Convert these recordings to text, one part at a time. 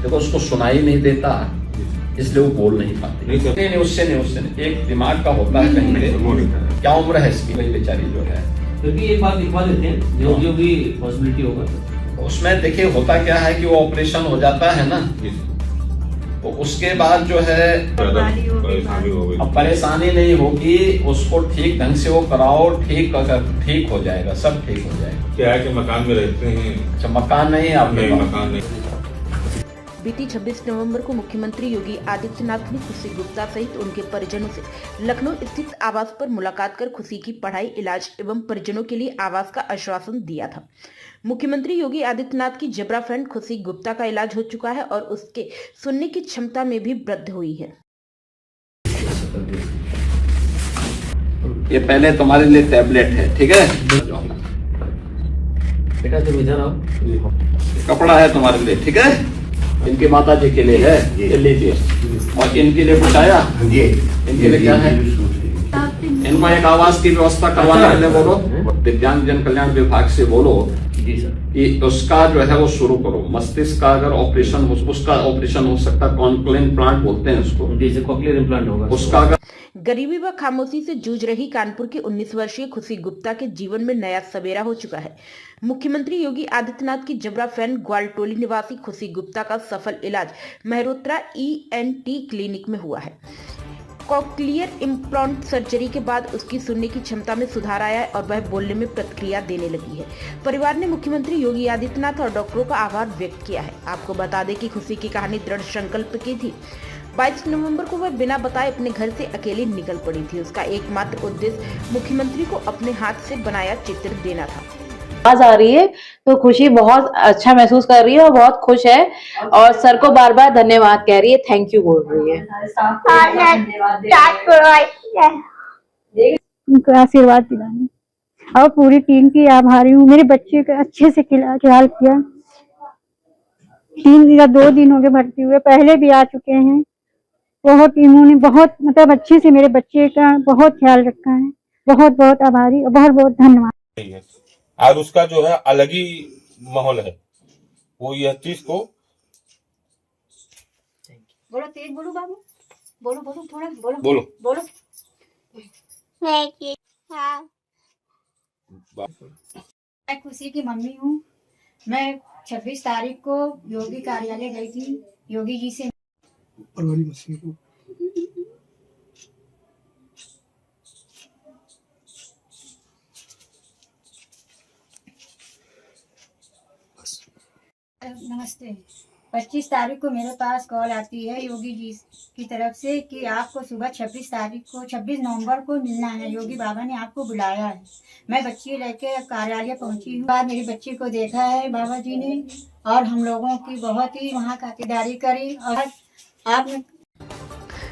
देखो उसको सुनाई नहीं देता, इसलिए वो बोल नहीं पाती। नहीं, उससे नहीं, एक दिमाग का होता है कहीं पे। क्या उम्र है इसकी भाई बेचारी जो है, फिर भी एक बार दिखवा देते हैं, जो भी पॉसिबिलिटी होगा। उसमें देखिए होता क्या है कि वो ऑपरेशन हो जाता है ना, तो उसके बाद जो है अब परेशानी नहीं होगी, उसको ठीक ढंग से वो कराओ, ठीक अगर ठीक हो जाएगा, सब ठीक हो जाएगा। क्या है कि मकान में रहते हैं? अच्छा, मकान नहीं है आपके पास? मकान नहीं। बीती 26 नवंबर को मुख्यमंत्री योगी आदित्यनाथ ने खुशी गुप्ता सहित उनके परिजनों से लखनऊ स्थित आवास पर मुलाकात कर खुशी की पढ़ाई, इलाज एवं परिजनों के लिए आवास का आश्वासन दिया था। मुख्यमंत्री योगी आदित्यनाथ की जबरा फ्रेंड खुशी गुप्ता का इलाज हो चुका है और उसके सुनने की क्षमता में भी वृद्धि हुई है। ये पहले तुम्हारे लिए टैबलेट है, ठीक है बेटा, तुम इधर आओ। कपड़ा है तुम्हारे लिए, ठीक है, इनकी माता जी के लिए है, ये लीजिए। और इनके लिए कुछ आया? इनके लिए क्या है? इनको एक आवास की व्यवस्था करवाने के लिए बोलो, दिव्यांग जन कल्याण विभाग से बोलो जी सर, कि उसका जो है वो शुरू करो। मस्तिष्क का अगर ऑपरेशन हो, उसका ऑपरेशन हो सकता है, कॉन्क्लेन प्लांट बोलते हैं उसको, जैसे कॉक्लियर इम्प्लांट होगा उसका अगर गरीबी व खामोशी से जूझ रही कानपुर की 19 वर्षीय खुशी गुप्ता के जीवन में नया सवेरा हो चुका है। मुख्यमंत्री योगी आदित्यनाथ की जबरा फैन ग्वालटोली निवासी खुशी गुप्ता का सफल इलाज मेहरोत्रा ENT क्लिनिक में हुआ है। कॉक्लियर इम्प्लांट सर्जरी के बाद उसकी सुनने की क्षमता में सुधार आया है और वह बोलने में प्रतिक्रिया देने लगी है। परिवार ने मुख्यमंत्री योगी आदित्यनाथ और डॉक्टरों का आभार व्यक्त किया है। आपको बता दें कि खुशी की कहानी दृढ़ संकल्प की थी। 22 नवंबर को वह बिना बताए अपने घर से अकेली निकल पड़ी थी। उसका एकमात्र उद्देश्य मुख्यमंत्री को अपने हाथ से बनाया चित्र देना था। आवाज आ रही है तो खुशी बहुत अच्छा महसूस कर रही है और बहुत खुश है और सर को बार बार धन्यवाद कह रही है, थैंक यू बोल रही है। उनको आशीर्वाद दिलाने और पूरी टीम की आभारी हूँ। मेरे बच्चे का अच्छे से ख्याल किया। 3 या 2 दिन हो गए भर्ती हुए, पहले भी आ चुके हैं। बहुत इन्होंने बहुत मतलब अच्छे से मेरे बच्चे का बहुत ख्याल रखा है। बहुत बहुत आभारी और बहुत बहुत धन्यवाद। आज उसका जो है अलग ही माहौल है, वो यह चीज को बोलो, तेज बोलो बाबू, बोलो बोलो थोड़ा बोलो बोलो बोलो। मैं खुशी की मम्मी हूँ। मैं 26 तारीख को योगी कार्यालय गई थी, योगी जी से नमस्ते। 25 तारीख को मेरे पास कॉल आती है योगी जी की तरफ से कि आपको सुबह 26 नवंबर को मिलना है, योगी बाबा ने आपको बुलाया है। मैं बच्ची लेके कार्यालय पहुंची हूँ। बाद मेरे बच्चे को देखा है बाबा जी ने और हम लोगों की बहुत ही वहाँ खातिरदारी करी और आपने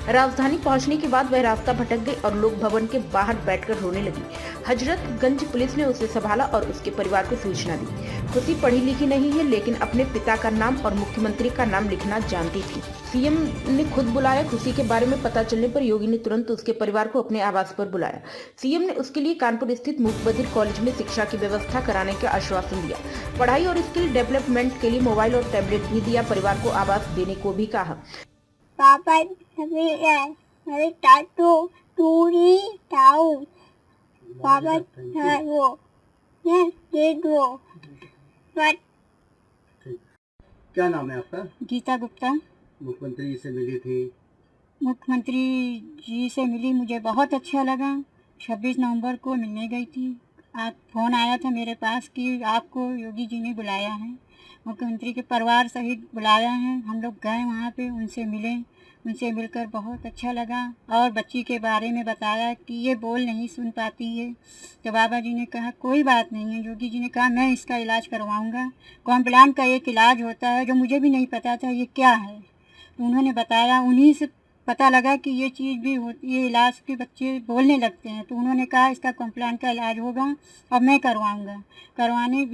राजधानी पहुंचने के बाद वह रास्ता भटक गई और लोक भवन के बाहर बैठकर रोने लगी। हजरतगंज पुलिस ने उसे संभाला और उसके परिवार को सूचना दी। खुशी पढ़ी लिखी नहीं है, लेकिन अपने पिता का नाम और मुख्यमंत्री का नाम लिखना जानती थी। सीएम ने खुद बुलाया। खुशी के बारे में पता चलने पर योगी ने तुरंत उसके परिवार को अपने आवास पर बुलाया। सीएम ने उसके लिए कानपुर स्थित मूक बधिर कॉलेज में शिक्षा की व्यवस्था कराने का आश्वासन दिया। पढ़ाई और स्किल डेवलपमेंट के लिए मोबाइल और टैबलेट भी दिया। परिवार को आवास देने को भी कहा। पापा मेरे टाटू टूरी टाऊ पापा है वो ये दो बट क्या नाम है आपका? गीता गुप्ता। मुख्यमंत्री जी से मिली थी? मुख्यमंत्री जी से मिली, मुझे बहुत अच्छा लगा। 26 नवंबर को मिलने गई थी। आप फोन आया था मेरे पास कि आपको योगी जी ने बुलाया है, मुख्यमंत्री के परिवार सहित बुलाया है। हम लोग गए वहाँ पे, उनसे मिले। उनसे मिलकर बहुत अच्छा लगा और बच्ची के बारे में बताया कि ये बोल नहीं सुन पाती है। तो बाबा जी ने कहा कोई बात नहीं है। योगी जी ने कहा मैं इसका इलाज करवाऊंगा। कॉम्प्लान का एक इलाज होता है जो मुझे भी नहीं पता था ये क्या है, तो उन्होंने बताया। उन्हीं से पता लगा कि ये चीज़ भी होती है, इलाज के बच्चे बोलने लगते हैं। तो उन्होंने कहा इसका कॉम्प्लान का इलाज होगा और मैं करवाऊँगा। करवाने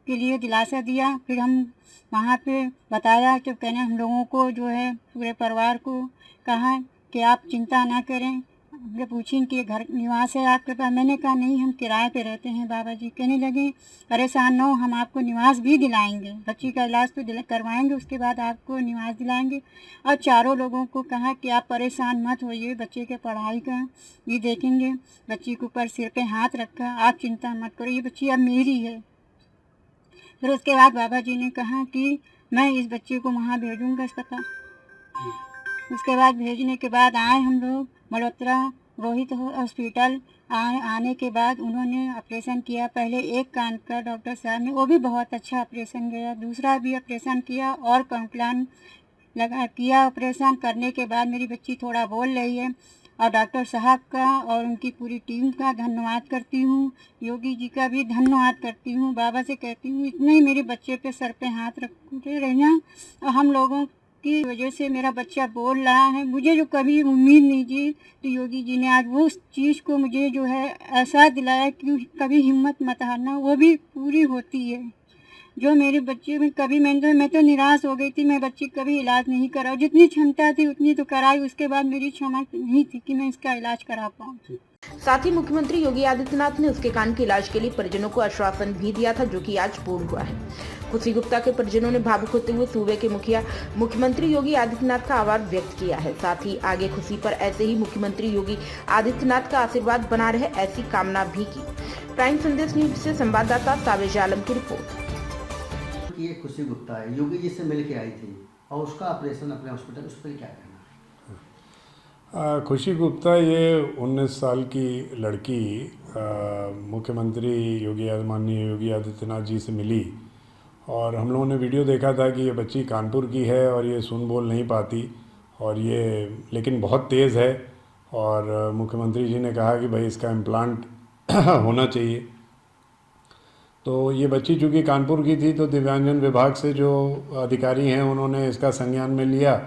के लिए दिलासा दिया। फिर हम वहाँ पे बताया कि कहने हम लोगों को जो है पूरे परिवार को कहा कि आप चिंता ना करें, ये पूछी कि घर निवास है आपके पास। मैंने कहा नहीं, हम किराए पे रहते हैं बाबा जी। कहने लगे परेशान न हो, हम आपको निवास भी दिलाएंगे, बच्ची का इलाज तो करवाएंगे, उसके बाद आपको निवास दिलाएंगे। और चारों लोगों को कहा कि आप परेशान मत होइए, बच्चे के पढ़ाई का ये देखेंगे। बच्ची के ऊपर सिर पे हाथ रखा, आप चिंता मत करो, ये बच्ची अब मेरी है। फिर उसके बाद बाबा जी ने कहा कि मैं इस बच्चे को वहाँ भेजूँगा अस्पताल। उसके बाद भेजने के बाद आए हम लोग मल्होत्रा रोहित हॉस्पिटल। आने के बाद उन्होंने ऑपरेशन किया। पहले एक कान का डॉक्टर साहब ने, वो भी बहुत अच्छा ऑपरेशन गया। दूसरा भी ऑपरेशन किया और कंप्लान लगा किया। ऑपरेशन करने के बाद मेरी बच्ची थोड़ा बोल रही है। और डॉक्टर साहब का और उनकी पूरी टीम का धन्यवाद करती हूँ। योगी जी का भी धन्यवाद करती हूँ। बाबा से कहती हूँ इतने ही मेरे बच्चे पे सर पे हाथ रखते रहना। और हम लोगों की वजह से मेरा बच्चा बोल रहा है। मुझे जो कभी उम्मीद नहीं थी, तो योगी जी ने आज वो चीज़ को मुझे जो है एहसास दिलाया कि कभी हिम्मत मत हारना, वो भी पूरी होती है। जो मेरे बच्चे में कभी मैं तो निराश हो गई थी। मैं बच्ची कभी इलाज नहीं करा, जितनी क्षमता थी उतनी तो कराई। उसके बाद मेरी क्षमा नहीं थी कि मैं इसका इलाज करा पाऊँ। साथ ही मुख्यमंत्री योगी आदित्यनाथ ने उसके कान के इलाज के लिए परिजनों को आश्वासन भी दिया था, जो कि आज पूर्ण हुआ है। खुशी गुप्ता के परिजनों ने भावुक होते हुए सूबे के मुखिया मुख्यमंत्री योगी आदित्यनाथ का आभार व्यक्त किया है। साथ ही आगे खुशी पर ऐसे ही मुख्यमंत्री योगी आदित्यनाथ का आशीर्वाद बना रहे, ऐसी कामना भी की। प्राइम संदेश न्यूज से संवाददाता सावेज आलम की रिपोर्ट। ये खुशी गुप्ता है, योगी जी से मिल के आई थी और उसका ऑपरेशन अपने हॉस्पिटल, उस पर क्या कहना? खुशी गुप्ता ये 19 साल की लड़की मुख्यमंत्री माननीय योगी आदित्यनाथ जी से मिली। और हम लोगों ने वीडियो देखा था कि ये बच्ची कानपुर की है और ये सुन बोल नहीं पाती, और ये लेकिन बहुत तेज़ है। और मुख्यमंत्री जी ने कहा कि भाई इसका इम्प्लांट होना चाहिए। तो ये बच्ची चूँकि कानपुर की थी, तो दिव्यांगजन विभाग से जो अधिकारी हैं उन्होंने इसका संज्ञान में लिया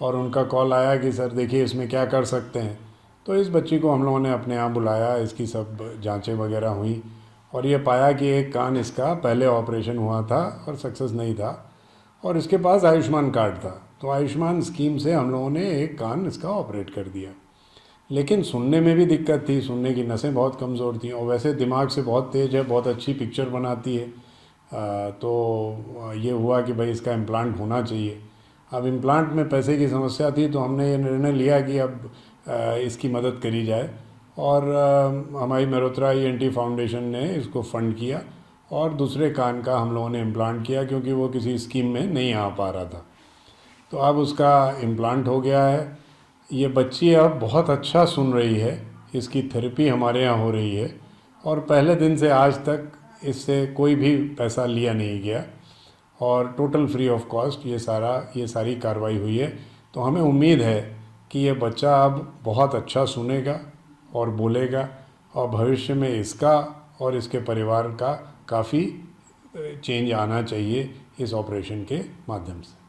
और उनका कॉल आया कि सर देखिए इसमें क्या कर सकते हैं। तो इस बच्ची को हम लोगों ने अपने यहाँ बुलाया, इसकी सब जांचें वगैरह हुई और ये पाया कि एक कान इसका पहले ऑपरेशन हुआ था और सक्सेस नहीं था, और इसके पास आयुष्मान कार्ड था। तो आयुष्मान स्कीम से हम लोगों ने एक कान इसका ऑपरेट कर दिया। लेकिन सुनने में भी दिक्कत थी, सुनने की नसें बहुत कमज़ोर थी, और वैसे दिमाग से बहुत तेज़ है, बहुत अच्छी पिक्चर बनाती है। तो ये हुआ कि भाई इसका इम्प्लांट होना चाहिए। अब इम्प्लांट में पैसे की समस्या थी, तो हमने ये निर्णय लिया कि अब इसकी मदद करी जाए, और हमारी मल्होत्रा ENT फाउंडेशन ने इसको फंड किया और दूसरे कान का हम लोगों ने इम्प्लांट किया, क्योंकि वो किसी स्कीम में नहीं आ पा रहा था। तो अब उसका इम्प्लांट हो गया है। ये बच्ची अब बहुत अच्छा सुन रही है, इसकी थेरेपी हमारे यहाँ हो रही है, और पहले दिन से आज तक इससे कोई भी पैसा लिया नहीं गया, और टोटल फ्री ऑफ कॉस्ट ये सारी कार्रवाई हुई है। तो हमें उम्मीद है कि ये बच्चा अब बहुत अच्छा सुनेगा और बोलेगा, और भविष्य में इसका और इसके परिवार का काफ़ी चेंज आना चाहिए इस ऑपरेशन के माध्यम से।